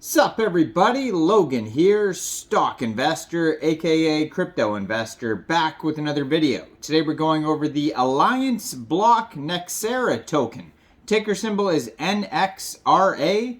Sup everybody, Logan here, stock investor aka crypto investor, back with another video. Today we're going over the Allianceblock Nexera token. Ticker symbol is Nxra.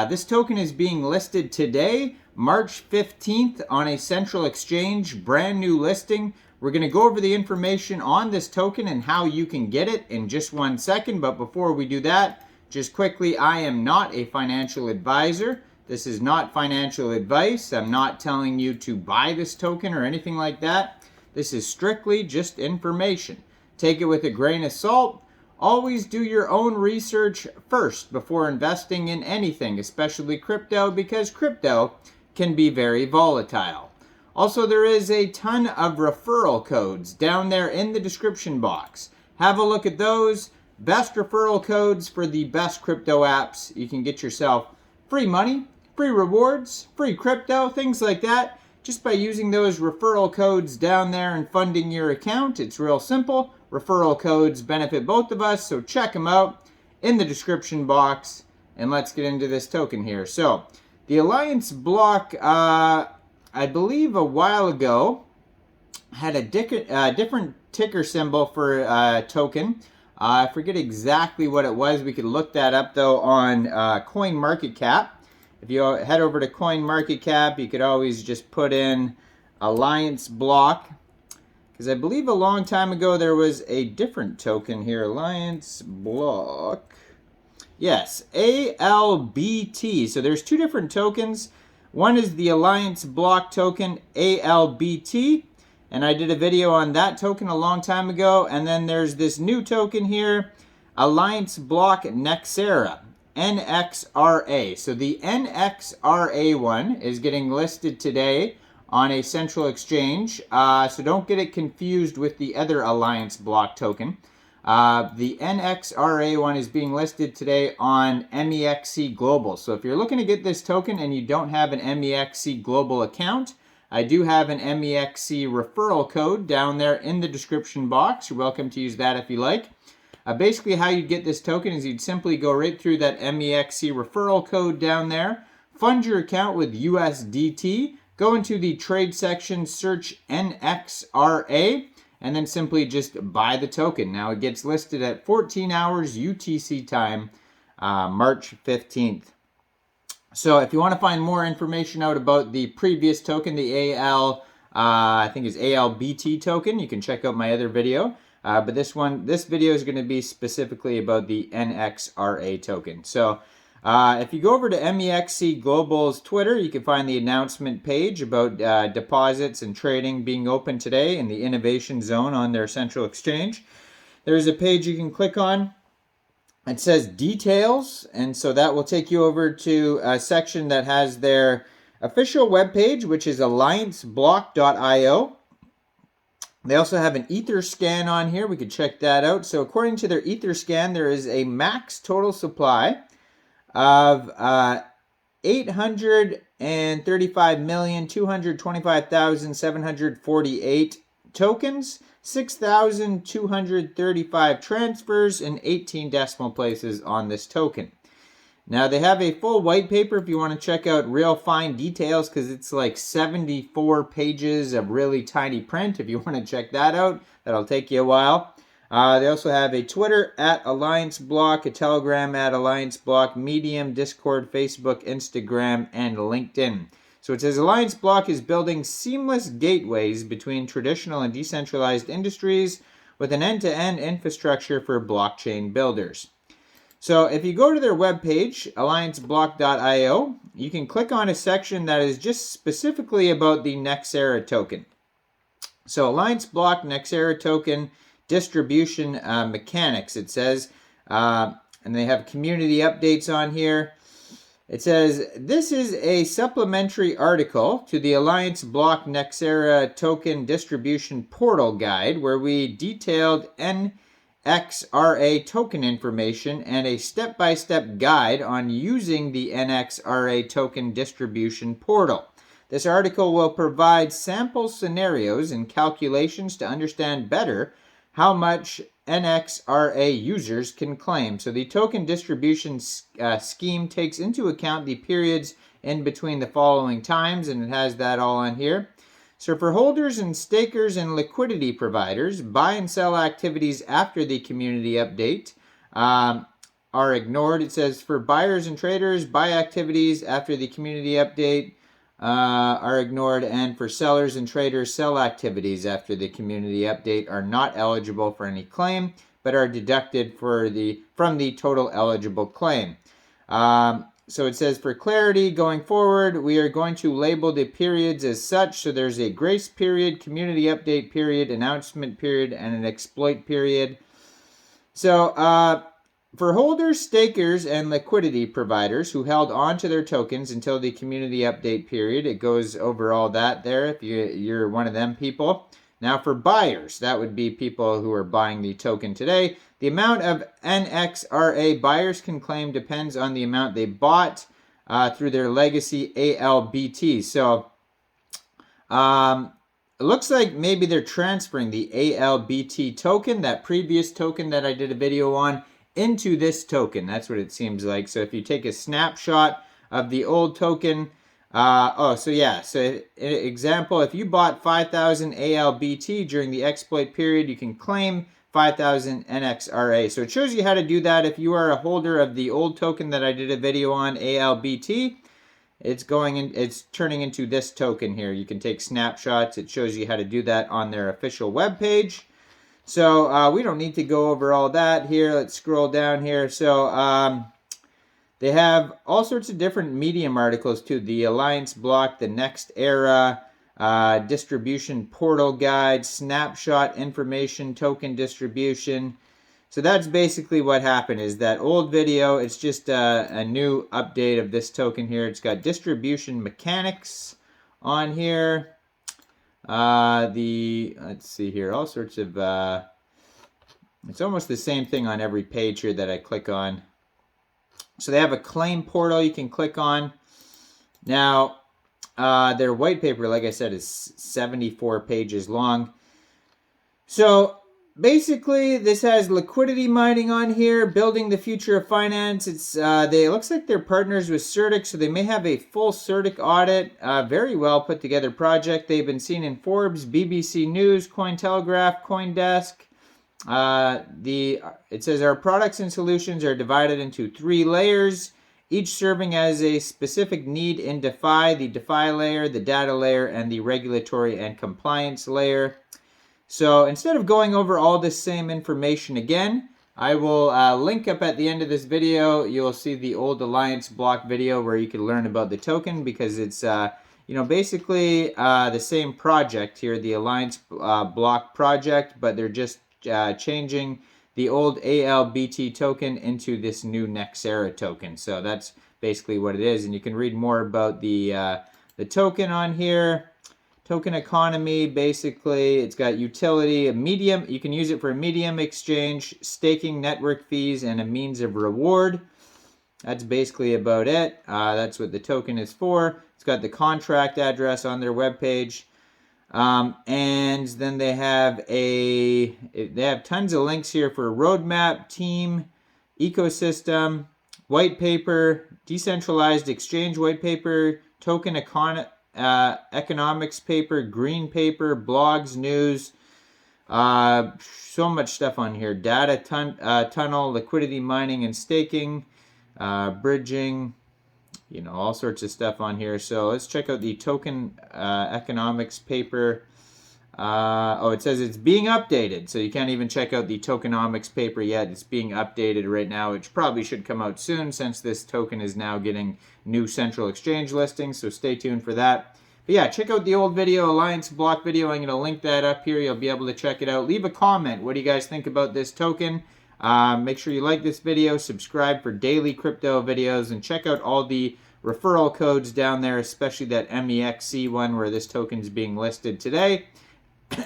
This token is being listed today, March 15th on a central exchange, brand new listing. We're going to go over the information on this token and how you can get it in just 1 second, but before we do that, just quickly, I am not a financial advisor. This is not financial advice. I'm not telling you to buy this token or anything like that. This is strictly just information. Take it with a grain of salt. Always do your own research first before investing in anything, especially crypto, because crypto can be very volatile. Also, there is a ton of referral codes down there in the description box. Have a look at those. Best referral codes for the best crypto apps. You can get yourself free money, free rewards, free crypto, things like that, just by using those referral codes down there and funding your account. It's real simple. Referral codes benefit both of us, so check them out in the description box. And let's get into this token here. So, the Allianceblock, I believe a while ago, had a different ticker symbol for a token. I forget exactly what it was. We could look that up, though, on CoinMarketCap. If you head over to CoinMarketCap, you could always just put in Allianceblock, because I believe a long time ago there was a different token here. Allianceblock. Yes, Albt. So there's two different tokens. One is the Allianceblock token, Albt, and I did a video on that token a long time ago. And then there's this new token here, Allianceblock Nexera. Nxra. So the Nxra one is getting listed today on a central exchange. So don't get it confused with the other Allianceblock token. The Nxra one is being listed today on Mexc Global. So if you're looking to get this token and you don't have an Mexc Global account, I do have an Mexc referral code down there in the description box. You're welcome to use that if you like. Basically, how you'd get this token is you'd simply go right through that Mexc referral code down there, fund your account with USDT, go into the trade section, search Nxra, and then simply just buy the token. Now, it gets listed at 14 hours UTC time, March 15th. So if you want to find more information out about the previous token, the I think is Albt token, you can check out my other video. But this video is going to be specifically about the Nxra token. So if you go over to Mexc Global's Twitter, you can find the announcement page about deposits and trading being open today in the innovation zone on their central exchange. There's a page you can click on. It says details, and so that will take you over to a section that has their official webpage, which is Allianceblock.io. They also have an Etherscan on here. We could check that out. So according to their Etherscan, there is a max total supply of 835,225,748 tokens, 6,235 transfers, and 18 decimal places on this token. Now, they have a full white paper if you want to check out real fine details, because it's like 74 pages of really tiny print. If you want to check that out, that'll take you a while. They also have a Twitter at Allianceblock, a Telegram at Allianceblock, Medium, Discord, Facebook, Instagram, and LinkedIn. So it says Allianceblock is building seamless gateways between traditional and decentralized industries with an end-to-end infrastructure for blockchain builders. So if you go to their webpage, Allianceblock.io, you can click on a section that is just specifically about the Nexera token. So Allianceblock Nexera token distribution mechanics, it says, and they have community updates on here. It says, this is a supplementary article to the Allianceblock Nexera token distribution portal guide, where we detailed Nxra token information and a step-by-step guide on using the Nxra token distribution portal. This article will provide sample scenarios and calculations to understand better how much Nxra users can claim. So the token distribution scheme takes into account the periods in between the following times, and it has that all on here. So for holders and stakers and liquidity providers, buy and sell activities after the community update are ignored. It says for buyers and traders, buy activities after the community update are ignored, and for sellers and traders, sell activities after the community update are not eligible for any claim, but are deducted from the total eligible claim. So it says for clarity going forward, we are going to label the periods as such. So there's a grace period, community update period, announcement period, and an exploit period. So for holders, stakers, and liquidity providers who held on to their tokens until the community update period, it goes over all that there if you're one of them people. Now for buyers, that would be people who are buying the token today. The amount of Nxra buyers can claim depends on the amount they bought through their legacy Albt. So it looks like maybe they're transferring the Albt token, that previous token that I did a video on, into this token. That's what it seems like. So if you take a snapshot of the old token, so example, if you bought 5,000 Albt during the exploit period, you can claim 5,000 Nxra. So it shows you how to do that. If you are a holder of the old token that I did a video on, Albt, it's turning into this token here. You can take snapshots. It shows you how to do that on their official webpage. So we don't need to go over all that here. Let's scroll down here. So they have all sorts of different Medium articles too. The Allianceblock, the Nexera, distribution portal guide, snapshot information, token distribution. So that's basically what happened is that old video, it's just a new update of this token here. It's got distribution mechanics on here. Let's see here, all sorts of, it's almost the same thing on every page here that I click on. So they have a claim portal you can click on. Now, their white paper, like I said, is 74 pages long. So basically, this has liquidity mining on here, building the future of finance. It looks like they're partners with CertiK, so they may have a full CertiK audit. Very well put together project. They've been seen in Forbes, BBC News, Cointelegraph, CoinDesk. It says our products and solutions are divided into 3 layers, each serving as a specific need in DeFi: the DeFi layer, the data layer, and the regulatory and compliance layer. So instead of going over all this same information again, I will link up at the end of this video. You'll see the old Allianceblock video where you can learn about the token, because it's basically the same project here, the Allianceblock project, but they're just changing the old Albt token into this new Nexera token. So that's basically what it is, and you can read more about the token on here. Token economy, basically, it's got utility, a medium, you can use it for a medium exchange, staking, network fees, and a means of reward. That's basically about it. That's what the token is for. It's got the contract address on their webpage. And then they have tons of links here for roadmap, team, ecosystem, white paper, decentralized exchange white paper, token economics paper, green paper, blogs, news, so much stuff on here. Data tunnel, liquidity mining and staking, bridging, all sorts of stuff on here. So let's check out the token economics paper. It says it's being updated, so you can't even check out the tokenomics paper yet. It's being updated right now, which probably should come out soon since this token is now getting new central exchange listings, so stay tuned for that. But yeah, check out the old video, Allianceblock video. I'm going to link that up here. You'll be able to check it out. Leave a comment. What do you guys think about this token? Make sure you like this video, subscribe for daily crypto videos, and check out all the referral codes down there, especially that Mexc one where this token is being listed today.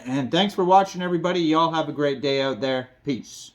And thanks for watching, everybody. Y'all have a great day out there. Peace.